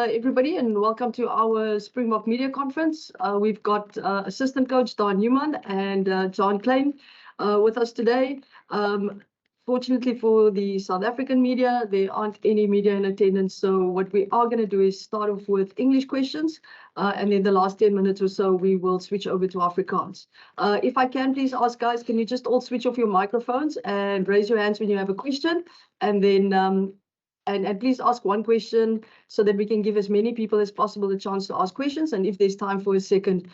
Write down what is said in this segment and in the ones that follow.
Everybody, and welcome to our Springbok Media Conference. We've got assistant coach Daan and John Kleyn with us today. Fortunately for the South African media, there aren't any media in attendance. So what we are going to do is start off with English questions, and then the last 10 minutes or so, we will switch over to Afrikaans. If I can please ask guys, can you just all switch off your microphones and raise your hands when you have a question, and then and please ask one question so that we can give as many people as possible a chance to ask questions. And if there's time for a second,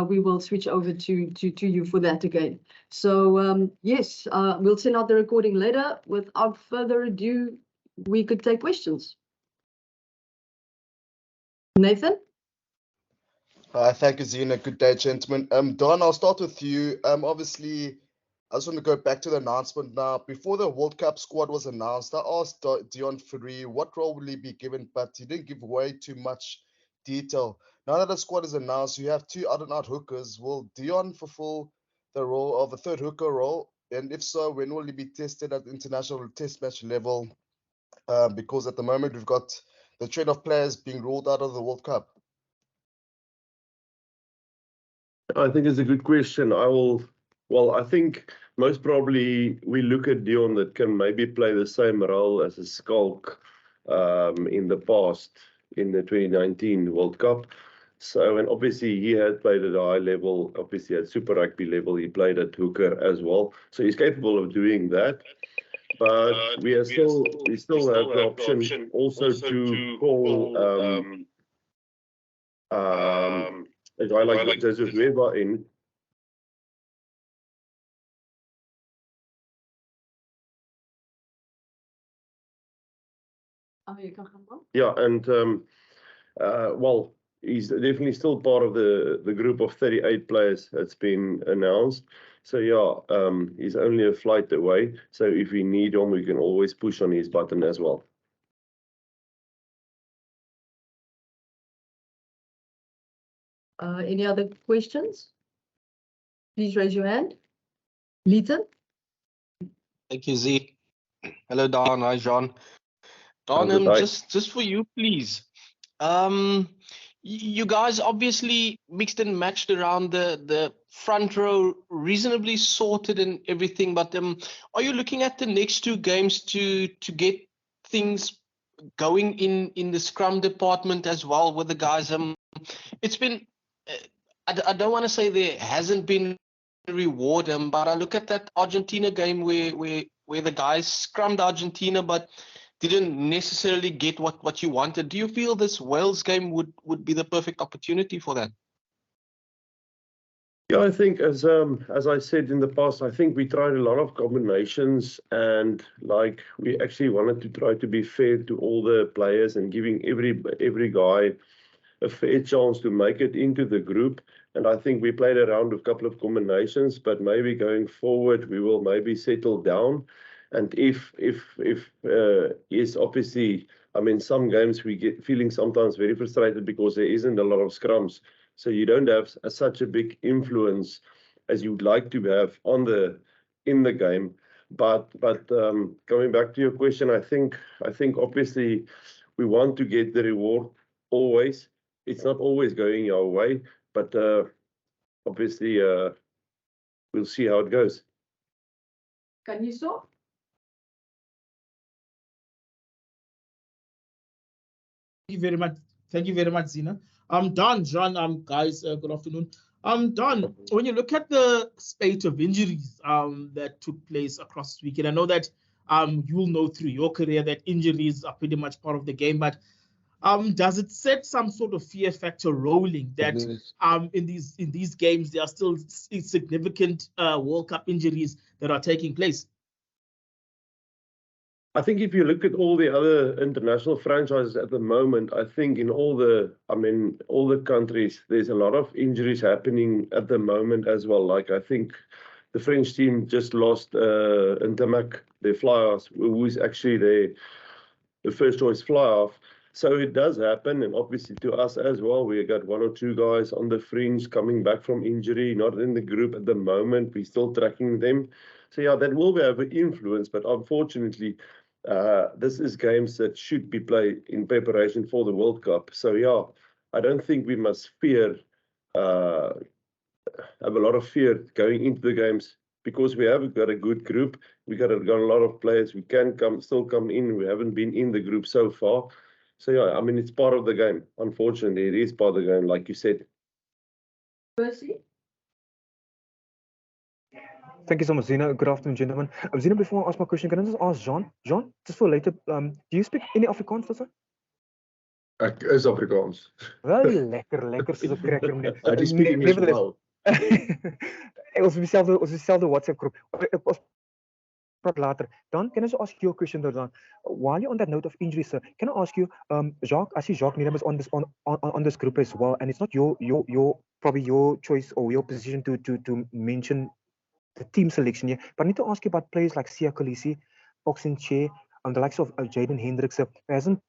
we will switch over to you for that again. So yes, we'll send out the recording later. Without further ado, we could take questions. Nathan? Thank you, Zina. Good day, gentlemen. Daan, I'll start with you. Obviously, I just want to go back to the announcement now. Before the World Cup squad was announced, I asked Deon Fourie what role will he be given, but he didn't give way too much detail. Now that the squad is announced, you have two out-and-out hookers. Will Deon fulfill the role of a third hooker role? And if so, when will he be tested at the international test match level? Because at the moment, we've got the trend of players being ruled out of the World Cup. I think it's a good question. I think most probably we look at Deon that can maybe play the same role as a Skalk in the past, in the 2019 World Cup. So, and obviously he had played at a high level, obviously at Super Rugby level, he played at hooker as well. So he's capable of doing that. But we still have the option also to call a guy like Joseph Weber in. Yeah, and well, he's definitely still part of the group of 38 players that's been announced. So yeah, he's only a flight away. So if we need him, we can always push on his button as well. Any other questions? Please raise your hand. Leeton? Thank you, Z. Hello, Daan. Hi, John. Daan, just for you, please. You guys obviously mixed and matched around the front row, reasonably sorted and everything. But are you looking at the next two games to get things going in the scrum department as well with the guys? It's been, I don't want to say there hasn't been a reward, but I look at that Argentina game where the guys scrummed Argentina, but didn't necessarily get what you wanted. Do you feel this Wales game would be the perfect opportunity for that? Yeah, I think as I said in the past, I think we tried a lot of combinations, and like we actually wanted to try to be fair to all the players and giving every guy a fair chance to make it into the group. And I think we played around with a couple of combinations, but maybe going forward we will maybe settle down. And if yes, obviously, I mean, some games we get feeling sometimes very frustrated because there isn't a lot of scrums. So you don't have such a big influence as you'd like to have in the game. But coming back to your question, I think obviously we want to get the reward always. It's not always going our way, but obviously we'll see how it goes. Can you so? Thank you very much, Zina. Daan, John, guys, good afternoon. Daan, when you look at the spate of injuries that took place across this weekend, I know that you'll know through your career that injuries are pretty much part of the game, but does it set some sort of fear factor rolling that in these games there are still significant World Cup injuries that are taking place? I think if you look at all the other international franchises at the moment, I think in all the countries, there's a lot of injuries happening at the moment as well. Like I think the French team just lost Ntamak, their fly-off, who is actually the first choice fly-off. So it does happen, and obviously to us as well, we got one or two guys on the fringe coming back from injury, not in the group at the moment. We're still tracking them. So yeah, that will have an influence, but unfortunately, this is games that should be played in preparation for the World Cup. So yeah, I don't think we must fear, have a lot of fear going into the games, because we have got a good group. We got a lot of players. We can still come in. We haven't been in the group so far. So yeah, I mean, it's part of the game. Unfortunately, it is part of the game, like you said. Percy? Thank you so much, Zina. Good afternoon, gentlemen. Zina, before I ask my question, can I just ask Jean? Jean, just for later, do you speak any Afrikaans, sir? Ek is Afrikaans. Wel lekker soos 'n cracker meneer. I do speak English well. Ons is dieselfde WhatsApp groep. Ons praat later. Dan can I just ask you a question, Daan? While you're on that note of injuries, sir, can I ask you, Jacques? I see Jacques Needham is on this group as well, and it's not your probably your choice or your position to mention the team selection here. But I need to ask you about players like Siya Kolisi, Boks and Che, the likes of Jaden Hendricks, who hasn't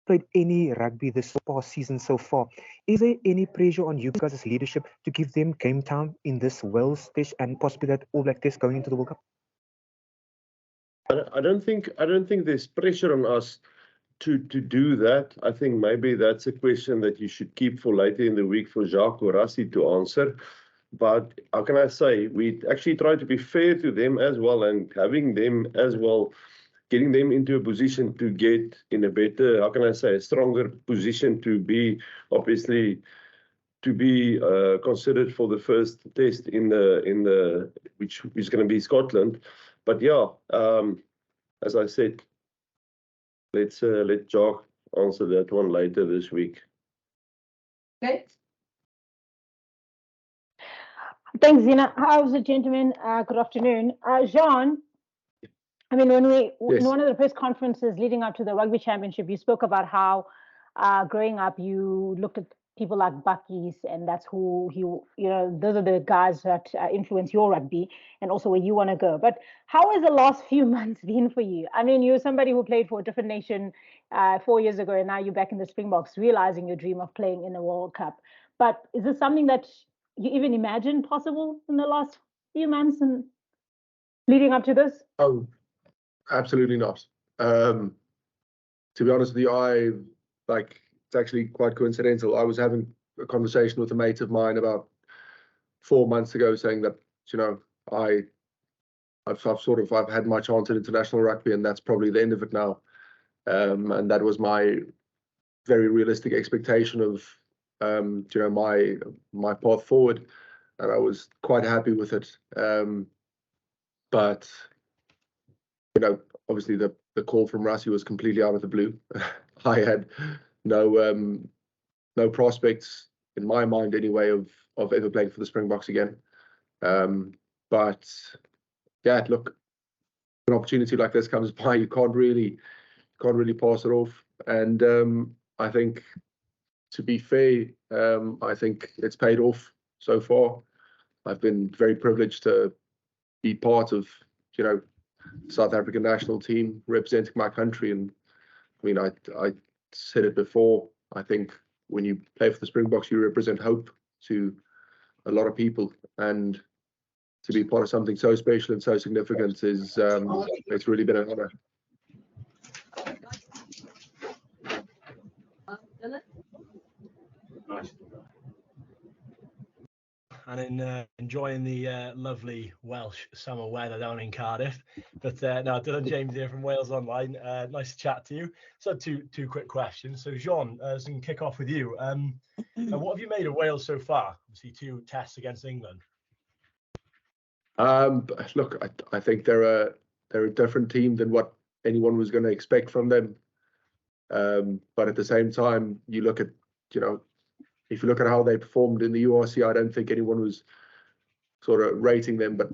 played any rugby this past season so far. Is there any pressure on you guys as leadership to give them game time in this Wales test and possibly that All Black test going into the World Cup? I don't think there's pressure on us to do that. I think maybe that's a question that you should keep for later in the week for Jacques or Rassie to answer. But how can I say, we actually try to be fair to them as well, and having them as well, getting them into a position to get in a better, how can I say, a stronger position to be, obviously, to be considered for the first test in the which is going to be Scotland. But yeah, as I said, let Jacques answer that one later this week. Okay. Thanks, Zina. How's it, gentlemen? Good afternoon. Jean, I mean, when we in one of the press conferences leading up to the Rugby Championship, you spoke about how growing up you looked at people like Buckies, and that's who those are the guys that influence your rugby and also where you want to go. But how has the last few months been for you? I mean, you're somebody who played for a different nation 4 years ago, and now you're back in the Springboks, realizing your dream of playing in the World Cup. But is this something that you even imagined possible in the last few months and leading up to this? Oh, absolutely not. To be honest with you, it's actually quite coincidental. I was having a conversation with a mate of mine about 4 months ago, saying that, I've had my chance at international rugby, and that's probably the end of it now. And that was my very realistic expectation of my path forward, and I was quite happy with it. But obviously the call from Rassie was completely out of the blue. I had no prospects in my mind anyway of ever playing for the Springboks again. But yeah, look, an opportunity like this comes by, you can't really pass it off. And I think, to be fair, I think it's paid off so far. I've been very privileged to be part of, the South African national team representing my country. And I mean, I said it before, I think when you play for the Springboks, you represent hope to a lot of people. And to be part of something so special and so significant is, it's really been an honor. And enjoying the lovely Welsh summer weather down in Cardiff. But no, Dylan James here from Wales Online. Nice to chat to you. So two quick questions. So Jean, so we can kick off with you. What have you made of Wales so far? Obviously 2 tests against England. Look, I think they're a different team than what anyone was going to expect from them. But at the same time, you look at, if you look at how they performed in the URC, I don't think anyone was sort of rating them. But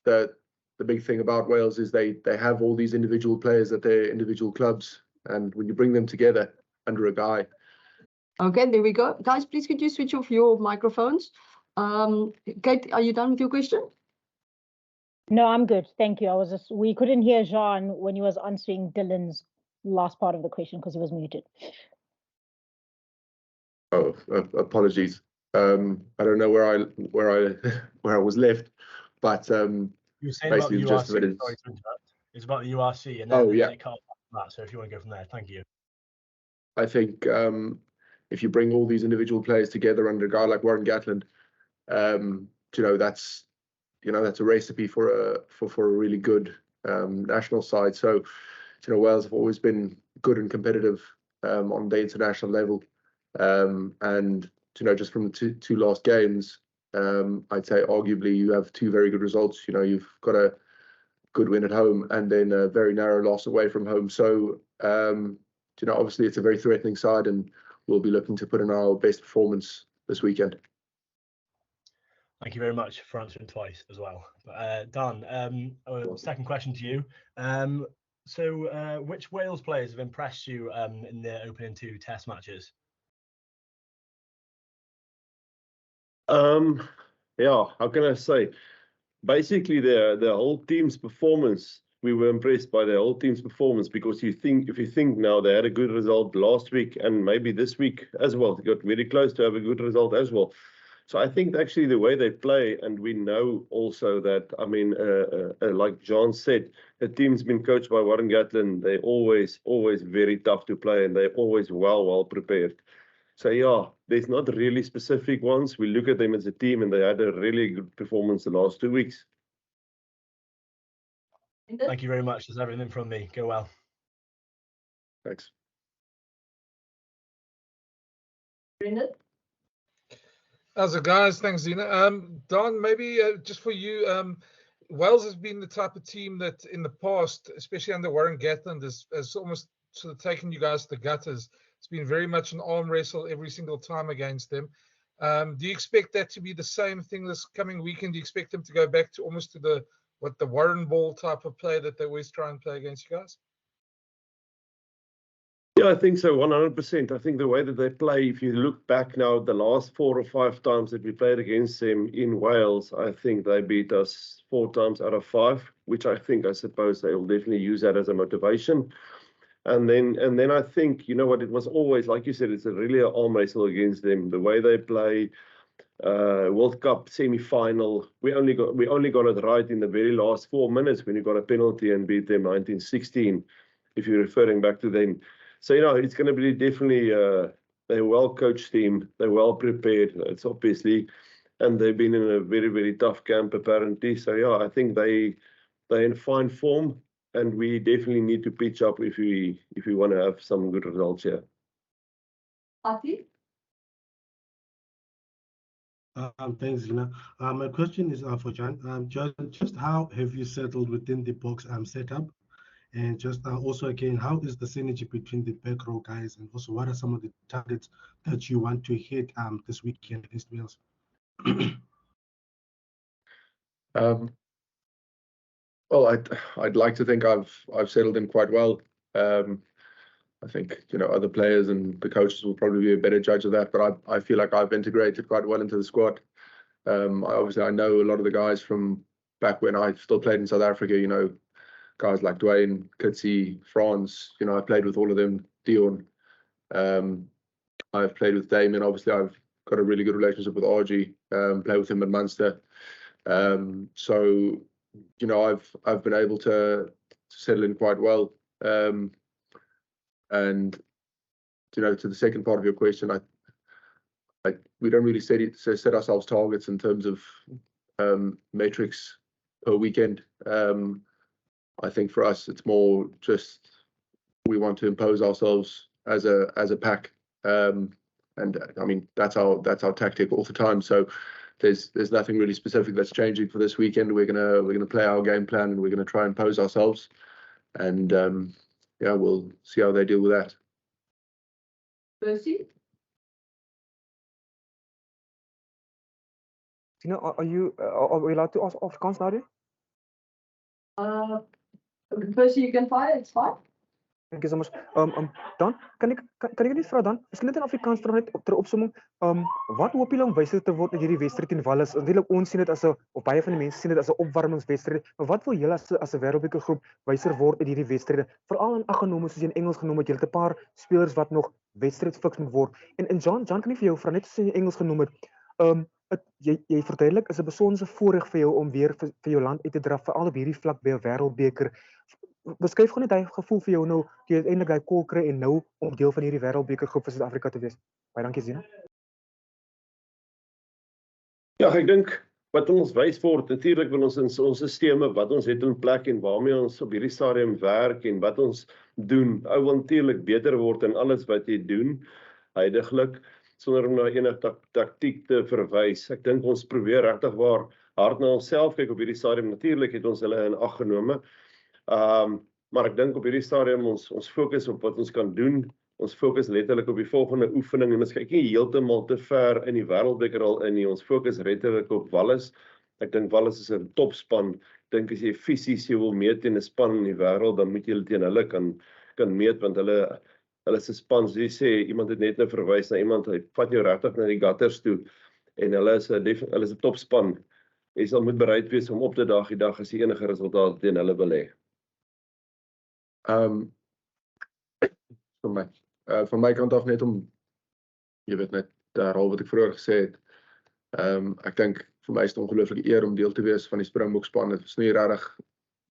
the big thing about Wales is they have all these individual players at their individual clubs, and when you bring them together under a guy. Okay, there we go. Guys, please could you switch off your microphones? Kate, are you done with your question? No, I'm good. Thank you. We couldn't hear Jean when he was answering Dylan's last part of the question because he was muted. Oh, apologies. I don't know where I was left, but you were saying about basically the just URC, sorry to interrupt. It's about the URC, and Oh, then yeah. it cut off that. So if you want to go from there, thank you. I think if you bring all these individual players together under a guy like Warren Gatland, that's a recipe for a really good national side. So Wales have always been good and competitive on the international level, and just from the two last games, I'd say arguably you have two very good results. You've got a good win at home and then a very narrow loss away from home. So obviously it's a very threatening side, and we'll be looking to put in our best performance this weekend. Thank you very much for answering twice as well. Daan, second question to you. So which Wales players have impressed you in the opening 2 test matches? Yeah, how can I say? Basically, the whole team's performance. We were impressed by the whole team's performance, because if you think now, they had a good result last week and maybe this week as well. They got very close to have a good result as well. So I think actually the way they play, and we know also that, like John said, the team's been coached by Warren Gatland. They're always very tough to play, and they're always well prepared. So yeah, there's not really specific ones. We look at them as a team, and they had a really good performance the last 2 weeks. Thank you very much. That's everything from me. Go well. Thanks. Brendan? How's it, guys? Thanks, Zina. Daan, maybe just for you, Wales has been the type of team that in the past, especially under Warren Gatland, has almost sort of taken you guys to the gutters. It's been very much an arm wrestle every single time against them. Do you expect that to be the same thing this coming weekend? Do you expect them to go back to almost to the Warren ball type of play that they always try and play against you guys? Yeah, I think so, 100%. I think the way that they play, if you look back now, the last 4 or 5 times that we played against them in Wales, I think they beat us 4 times out of 5, which I suppose they will definitely use that as a motivation. And then I think, what, it was always, like you said, it's a really an arm wrestle against them. The way they play, World Cup semi-final, we only got it right in the very last 4 minutes when you got a penalty and beat them 19-16, if you're referring back to them. So, it's going to be definitely a well-coached team. They're well prepared, it's obviously, and they've been in a very, very tough camp, apparently. So, yeah, I think they're in fine form, and we definitely need to pitch up if we want to have some good results here. Ati? Thanks, Zina. My question is for John. John, just how have you settled within the Boks setup? And just also, again, how is the synergy between the back row guys? And also, what are some of the targets that you want to hit this weekend against Wales? Well, I'd like to think I've settled in quite well. I think other players and the coaches will probably be a better judge of that, but I feel like I've integrated quite well into the squad. Obviously, I know a lot of the guys from back when I still played in South Africa. Guys like Dwayne, Kutsi, Franz. I played with all of them. Dion. I've played with Damien. Obviously, I've got a really good relationship with RG. Played with him at Munster. So I've been able to settle in quite well. And to the second part of your question, we don't really set ourselves targets in terms of metrics per weekend. I think for us it's more just we want to impose ourselves as a pack, and I mean that's our tactic all the time. So there's nothing really specific that's changing for this weekend. We're gonna play our game plan, and we're gonna try and impose ourselves, and yeah, we'll see how they deal with that. Percy? Are we allowed to ask Afrikaans now? Percy, you can fire, it's fine. Thank you so much. Dan, kan ek net vra dan, is net in Afrikaans vra net ter opsomming, wat hoop julle om wyser te word in hierdie wedstryd teen Wallis? Natuurlik ons sien dit as 'n, of baie van die mense sien dit as 'n opwarmingswedstryd, maar wat wil julle as 'n wêreldbeker groep wyser word in hierdie wedstryde? Veral in ag genome soos jy in Engels genoem het, jy het 'n paar spelers wat nog wedstrydfiks moet word. En John, kan ek vir jou vra net soos jy in Engels genoem het, jy verduidelik is 'n besondere voorreg vir jou om weer vir jou land uit te dra, veral op hierdie vlak by 'n wêreldbeker. Beskryf gewoon net daai gevoel vir jou nou, jy uiteindelik daai kol kry en nou om deel van hierdie wêreldbeker groep vir Suid-Afrika te wees. Baie dankie Zina. Ja, ek dink wat ons wys word, natuurlik wil ons in ons sisteme wat ons het in plek en waarmee ons op hierdie stadium werk en wat ons doen, ou natuurlik beter word in alles wat jy doen, huidiglik, sonder om na enige taktiek te verwys. Ek dink ons probeer regtig waar hard na onsself kyk op hierdie stadium. Natuurlik het ons hulle in ag genome. Maar ek dink op hierdie stadium ons fokus op wat ons kan doen. Ons fokus letterlik op die volgende oefening en ons kyk nie heeltemal te ver in die wêreldbeker al in nie. Ons fokus letterlik op Wallis. Ek dink Wallis is 'n topspan. Ek dink as jy fisies wil meet teen 'n span in die wêreld, dan moet jy teen hulle kan meet, want hulle se span, jy sê, iemand het net nou verwys na iemand, hy vat jou regtig na die gutters toe, en hulle is 'n topspan. Jy sal moet bereid wees om op te daag die dag as jy enige resultaat teen hulle wil hê. Van my kant af net om, jy weet net, herhaal wat ek vroeër gesê het. Ek dink vir my is dit 'n ongelooflike eer om deel te wees van die Springboks span. Dit was nie regtig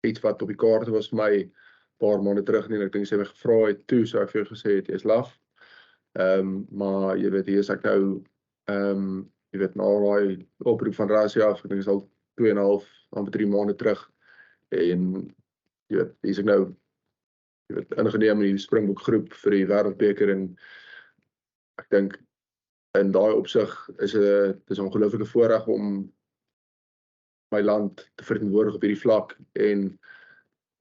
iets wat op die kaarte was vir my 'n paar maande terug nie. Ek dink as jy my gevra het toe, sou ek vir jou gesê het, jy's laf. Maar jy weet, hier is ek nou, jy weet, na daai oproep van Rassie af, ek dink is al 2,5, amper 3 maande terug. En jy weet, hier is ek nou, jy weet, ingeneem in die Springbok groep vir die wêreldbeker, en ek dink in daai opsig is dit 'n ongelooflike voorreg om my land te verteenwoordig op hierdie vlak, en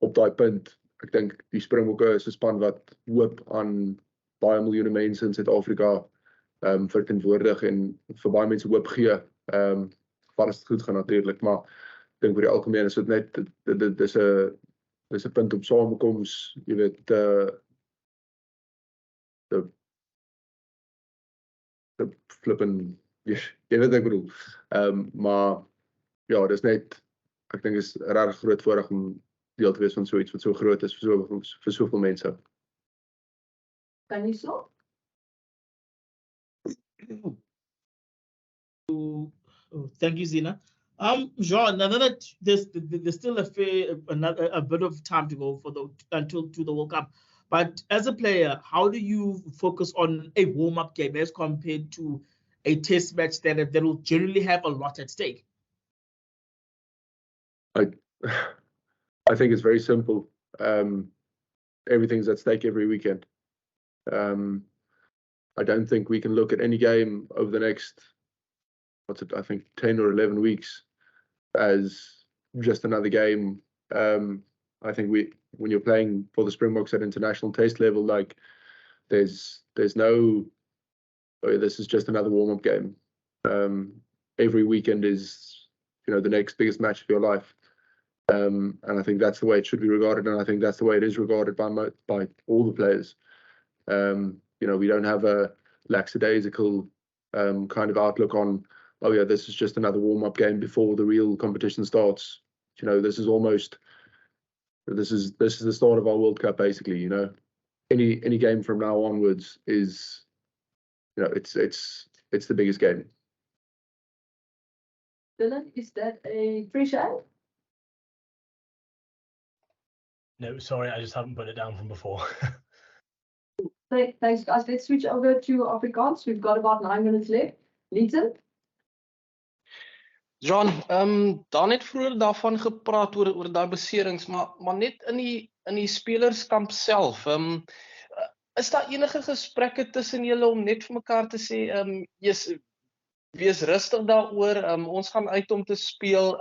op daai punt, ek dink die Springbokke is 'n span wat hoop aan baie miljoene mense in Suid-Afrika verteenwoordig en vir baie mense hoop gee. Wat as dit goed gaan natuurlik, maar ek dink vir die algemeen is dit net dis 'n punt op samekoms, jy weet, de flippen, jy weet wat ek bedoel. Maar ja, dis net, ek dink is 'n regtig groot voorreg om deel te wees van so iets wat so groot is vir soveel mense. Kan jy so? Thank you, Zina. Jean, now that there's still a bit of time to go until the World Cup, but as a player, how do you focus on a warm-up game as compared to a test match that will generally have a lot at stake? I think it's very simple. Everything's at stake every weekend. I don't think we can look at any game over the next, I think 10 or 11 weeks as just another game. I think when you're playing for the Springboks at international taste level, like there's no, oh, this is just another warm-up game. Every weekend is, you know, the next biggest match of your life. And I think that's the way it should be regarded, and I think that's the way it is regarded by all the players. You know, we don't have a lackadaisical kind of outlook on, oh yeah, this is just another warm-up game before the real competition starts. You know, this is the start of our World Cup, basically. You know, any game from now onwards is, you know, it's the biggest game. Dylan, is that a free shot? No, sorry, I just haven't put it down from before. Thanks, guys. Let's switch over to Afrikaans. We've got about 9 minutes left. Leeton? John, Daan het vroeër daarvan gepraat oor daai beserings, maar net in die spelerskamp self. Is daar enige gesprekke tussen julle om net vir mekaar te sê, wees rustig daaroor, ons gaan uit om te speel,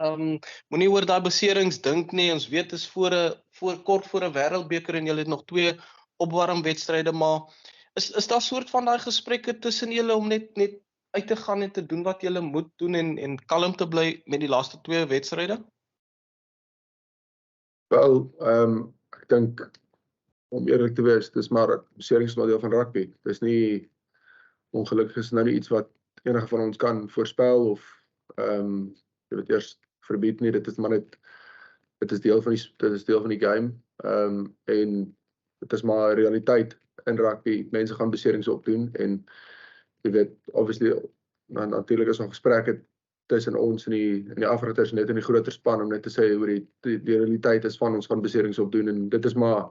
moenie oor daai beserings dink nie, ons weet is kort voor 'n wêreldbeker en julle het nog 2 opwarmwedstryde, maar is daar soort van daai gesprekke tussen julle om net uit te gaan en te doen wat julle moet doen en kalm te bly met die laaste 2 wedstryde? Wel, ek dink, om eerlik te wees, dis maar beserings is maar deel van rugby. Dis nie, ongelukkig is nou nie iets wat enige van ons kan voorspel of jy weet eers verbied nie. Dit is maar net, dit is deel van die game. En dit is maar realiteit in rugby. Mense gaan beserings opdoen en jy weet, obviously Natuurlijk is nog gesprekke tussen ons en die afrigters net in die groter span om net te sê hoe die realiteit is van ons gaan beserings opdoen en dit is maar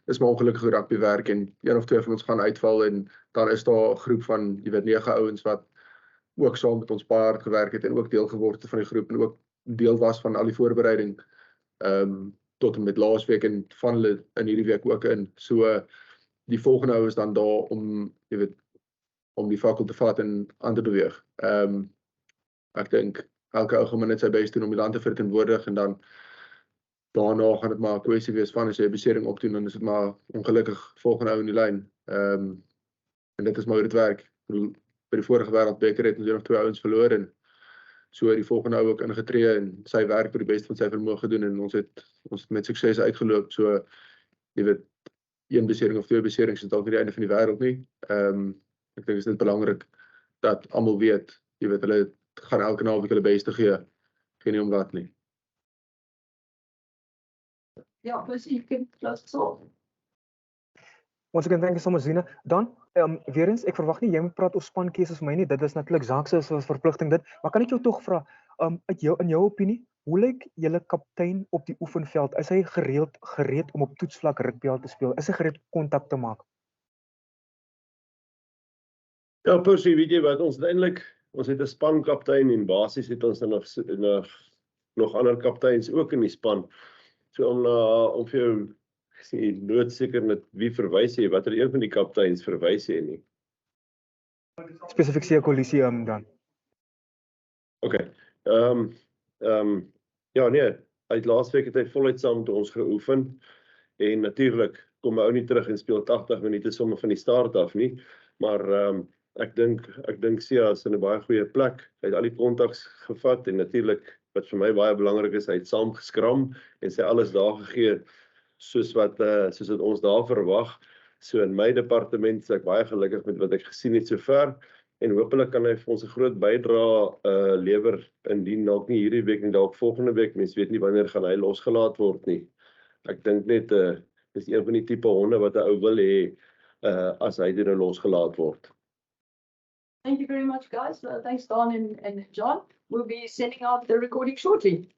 ongelukkig hoe rugby werk en een of twee van ons gaan uitval en dan is daar 'n groep van 9 ouens wat ook saam met ons baie hard gewerk het en ook deel geword het van die groep en ook deel was van al die voorbereiding tot en met laasweek en van hulle in hierdie week ook in. So die volgende ou is dan daar om om die fakkel te vat en aan te beweeg. Ek dink elke ou gaan net sy bes doen om die land te verteenwoordig en dan daarna gaan dit maar 'n kwessie wees van as jy 'n besering opdoen dan is dit maar ongelukkig volgende ou in die lyn. En dit is maar hoe dit werk. By die vorige wêreldbeker het ons nog 2 ouens verloor en so het die volgende ou ook ingetree en sy werk tot die beste van sy vermoë gedoen en ons het met sukses uitgeloop. So jy weet 1 besering of 2 beserings is dalk nie die einde van die wêreld nie. Ek dink dit is belangrik dat almal weet, jy weet hulle gaan elke naweek hulle beste gee. Geen nie om wat nie. Ja, dus you can close this off. Once again, thank you so much, Zina. Dan, weer eens, ek verwag nie jy moet praat oor spankeuses vir my nie. Dit is natuurlik Jacques se verpligting dit. Maar kan ek jou tog vra, in jou opinie, hoe lyk julle kaptein op die oefenveld? Is hy gereed om op toetsvlak rugby te speel? Is hy gereed om kontak te maak? Ja, Percy, weet jy wat, ons het 'n spankaptein en basies het ons nog ander kapteins ook in die span. So om vir jou noodseker met wie verwys jy, watter een van die kapteins verwys jy nie? Spesifiek Sekolisi dan. Okay. Ja nee, uit laasweek het hy voluit saam met ons geoefen en natuurlik kom hy ou nie terug en speel 80 minute sommer van die start af nie, maar ek dink Sia is in 'n baie goeie plek. Hy het al die kontaks gevat en natuurlik wat vir my baie belangrik is, hy het saam geskram en sy alles daar gegee soos wat ons daar verwag. So in my departement is ek baie gelukkig met wat ek gesien het sover en hopelik kan hy vir ons 'n groot bydrae lewer indien dalk nie hierdie week nie, dalk volgende week. Mens weet nie wanneer gaan hy losgelaat word nie. Ek dink net is een van die tipe honde wat 'n ou wil hê as hy deur losgelaat word. Thank you very much, guys. Thanks, Daan and John. We'll be sending out the recording shortly.